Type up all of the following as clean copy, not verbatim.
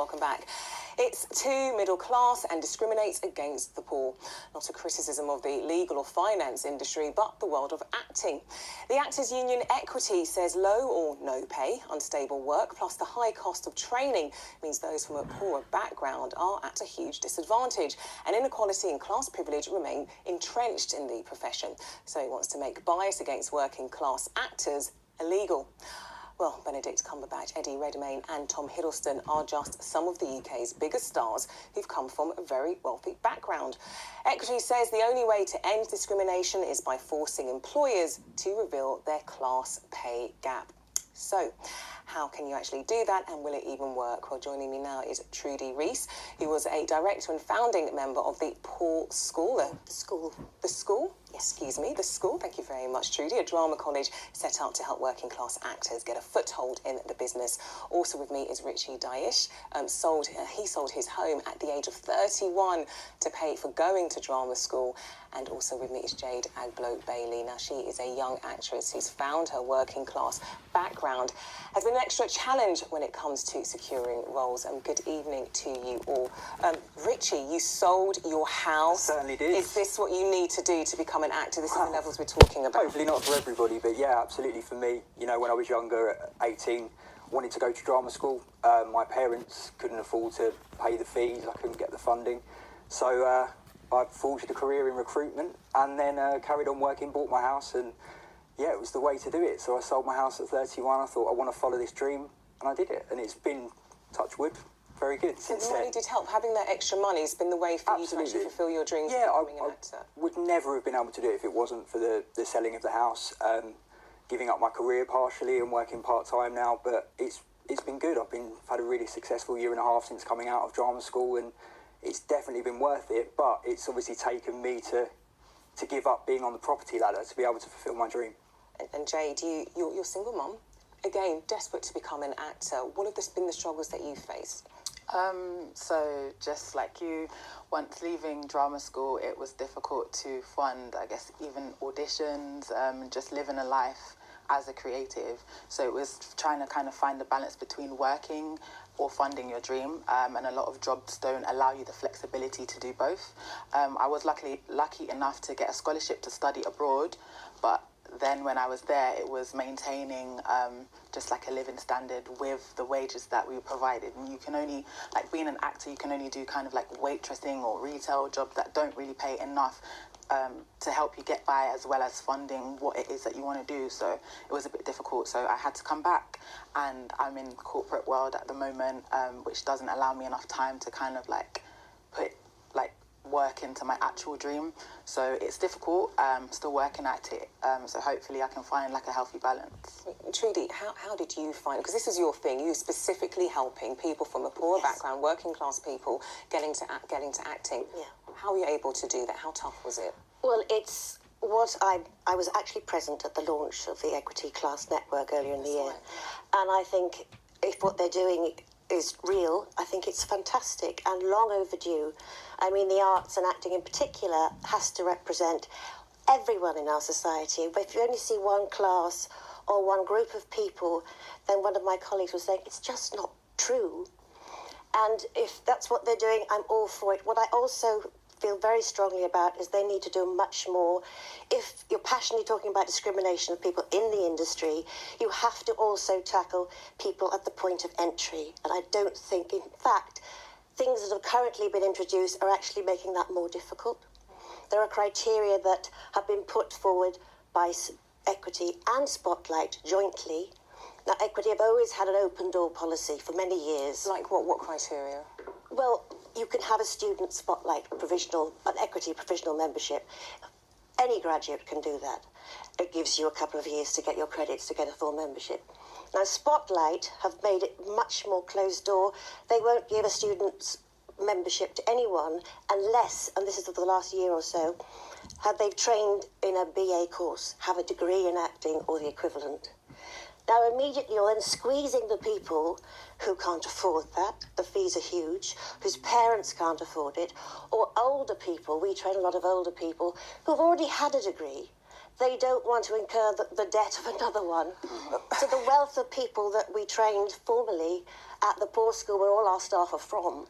welcome back. It's too middle class and discriminates against the poor. Not a criticism of the legal or finance industry, but the world of acting. The Actors Union Equity says low or no pay, unstable work, plus the high cost of training means those from a poorer background are at a huge disadvantage, and inequality and class privilege remain entrenched in the profession. So it wants to make bias against working class actors illegal. Well, Benedict Cumberbatch, Eddie Redmayne and Tom Hiddleston are just some of the UK's biggest stars who've come from a very wealthy background. Equity says the only way to end discrimination is by forcing employers to reveal their class pay gap. So, how can you actually do that, and will it even work? Well, joining me now is Trudy Rees, who was a director and founding member of the Paul School. The School? Yes, excuse me, the School. Thank you very much, Trudy. A drama college set up to help working class actors get a foothold in the business. Also with me is Richie Daish. He sold his home at the age of 31 to pay for going to drama school. And also with me is Jade Agbo-Bailey. Now, she is a young actress who's found her working class background has been an extra challenge when it comes to securing roles. Good evening to you all. Richie, you sold your house. I certainly did. Is this what you need to do to become an actor? This is the levels we're talking about. Hopefully not for everybody, but yeah, absolutely for me. You know, when I was younger, at 18, wanted to go to drama school. My parents couldn't afford to pay the fees. I couldn't get the funding. So I forged a career in recruitment and then carried on working, bought my house, and yeah, it was the way to do it. So I sold my house at 31. I thought I want to follow this dream, and I did it. And it's been, touch wood, very good since then. The money did help. Having that extra money has been the way for you to actually fulfil your dreams of becoming an actor. I would never have been able to do it if it wasn't for the selling of the house, giving up my career partially and working part-time now. But it's been good. I've had a really successful year and a half since coming out of drama school, and it's definitely been worth it. But it's obviously taken me to give up being on the property ladder to be able to fulfil my dream. And Jade, you're single mum, again, desperate to become an actor. What have been the struggles that you've faced? So just like you, once leaving drama school, it was difficult to fund, I guess, even auditions, just living a life as a creative. So it was trying to kind of find the balance between working or funding your dream, and a lot of jobs don't allow you the flexibility to do both. I was lucky enough to get a scholarship to study abroad, but then when I was there, it was maintaining just like a living standard with the wages that we were provided. And you can only, like being an actor, you can only do kind of like waitressing or retail jobs that don't really pay enough to help you get by, as well as funding what it is that you want to do. So it was a bit difficult. So I had to come back, and I'm in the corporate world at the moment, which doesn't allow me enough time to kind of like put like work into my actual dream. So it's difficult. Still working at it. So hopefully I can find like a healthy balance. Trudy, how did you find, because this is your thing, you specifically helping people from a poorer background, working class people, getting to acting. Yeah. How were you able to do that? How tough was it? Well, it's what I was actually present at the launch of the Equity Class Network earlier in the year. And I think if what they're doing is real, I think it's fantastic and long overdue. I mean, the arts and acting in particular has to represent everyone in our society. But if you only see one class or one group of people, then one of my colleagues was saying, it's just not true. And if that's what they're doing, I'm all for it. What I also feel very strongly about is they need to do much more. If you're passionately talking about discrimination of people in the industry, you have to also tackle people at the point of entry. And I don't think, in fact, things that have currently been introduced are actually making that more difficult. There are criteria that have been put forward by Equity and Spotlight jointly. Now, Equity have always had an open door policy for many years. Like what criteria? Well, you can have a student Spotlight an Equity provisional membership. Any graduate can do that. It gives you a couple of years to get your credits to get a full membership. Now, Spotlight have made it much more closed door. They won't give a student's membership to anyone unless, and this is for the last year or so, they've trained in a BA course, have a degree in acting or the equivalent. Now, immediately you're then squeezing the people who can't afford that, the fees are huge, whose parents can't afford it, or older people. We train a lot of older people who've already had a degree. they don't want to incur the debt of another one. So the wealth of people that we trained formerly at the Poor School, where all our staff are from,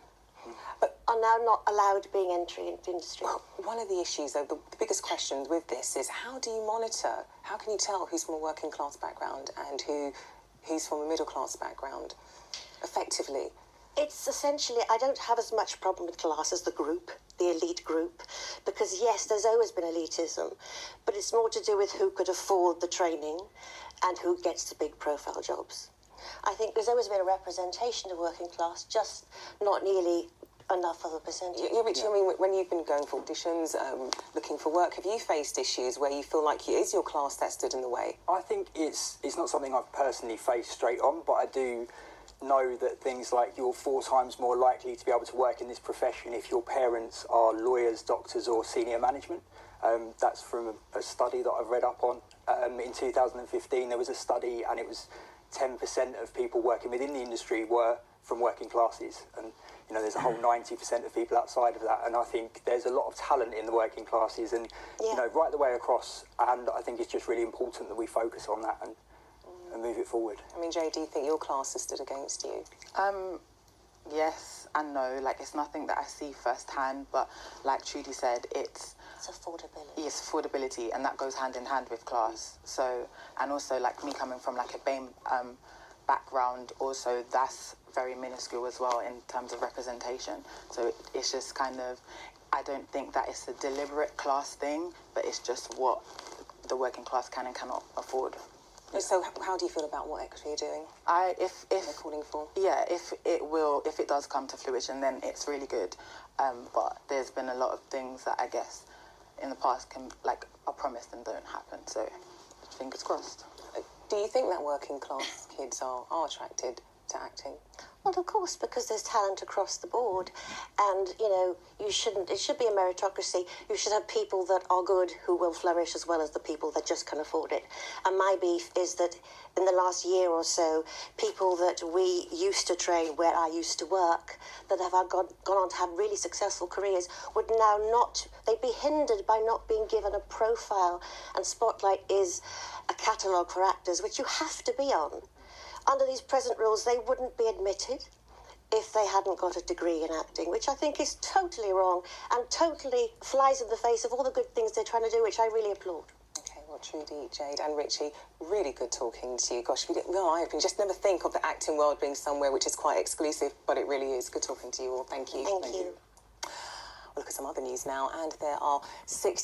are now not allowed being entry into industry. One of the issues, though, the biggest questions with this is how do you monitor? How can you tell who's from a working class background and who's from a middle class background effectively? It's essentially, I don't have as much problem with class as the group, the elite group, because yes, there's always been elitism, but it's more to do with who could afford the training and who gets the big profile jobs. I think there's always been a representation of working class, just not nearly enough of a percentage. Yeah, Richie, I mean, when you've been going for auditions, looking for work, have you faced issues where you feel like it is your class that stood in the way? I think it's not something I've personally faced straight on, but I do know that things like you're 4 times more likely to be able to work in this profession if your parents are lawyers, doctors or senior management. That's from a study that I've read up on. In 2015 there was a study and it was 10% of people working within the industry were from working classes, and you know there's a whole 90% of people outside of that, and I think there's a lot of talent in the working classes, and you know right the way across, and I think it's just really important that we focus on that and move it forward. I mean, Jay, do you think your class has stood against you? Yes and no. Like, it's nothing that I see firsthand, but like Trudy said, it's affordability. Yes, affordability, and that goes hand in hand with class. So, and also like me coming from like a BAME background, also that's very minuscule as well in terms of representation. So it's just kind of, I don't think that it's a deliberate class thing, but it's just what the working class can and cannot afford. So how do you feel about what equity you're doing? If they're calling for? Yeah, if it does come to fruition, then it's really good. But there's been a lot of things that I guess in the past are promised and don't happen. So fingers crossed. Do you think that working class kids are attracted to acting? Well, of course, because there's talent across the board, and you know, it should be a meritocracy. You should have people that are good who will flourish as well as the people that just can afford it. And my beef is that in the last year or so, people that we used to train where I used to work, that have gone on to have really successful careers, would now they'd be hindered by not being given a profile, and Spotlight is a catalogue for actors, which you have to be on. Under these present rules, they wouldn't be admitted if they hadn't got a degree in acting, which I think is totally wrong and totally flies in the face of all the good things they're trying to do, which I really applaud. Okay, well, Trudy, Jade and Richie, really good talking to you. Gosh, I just never think of the acting world being somewhere which is quite exclusive, but it really is. Good talking to you all. Thank you. Thank you. We'll look at some other news now, and there are 60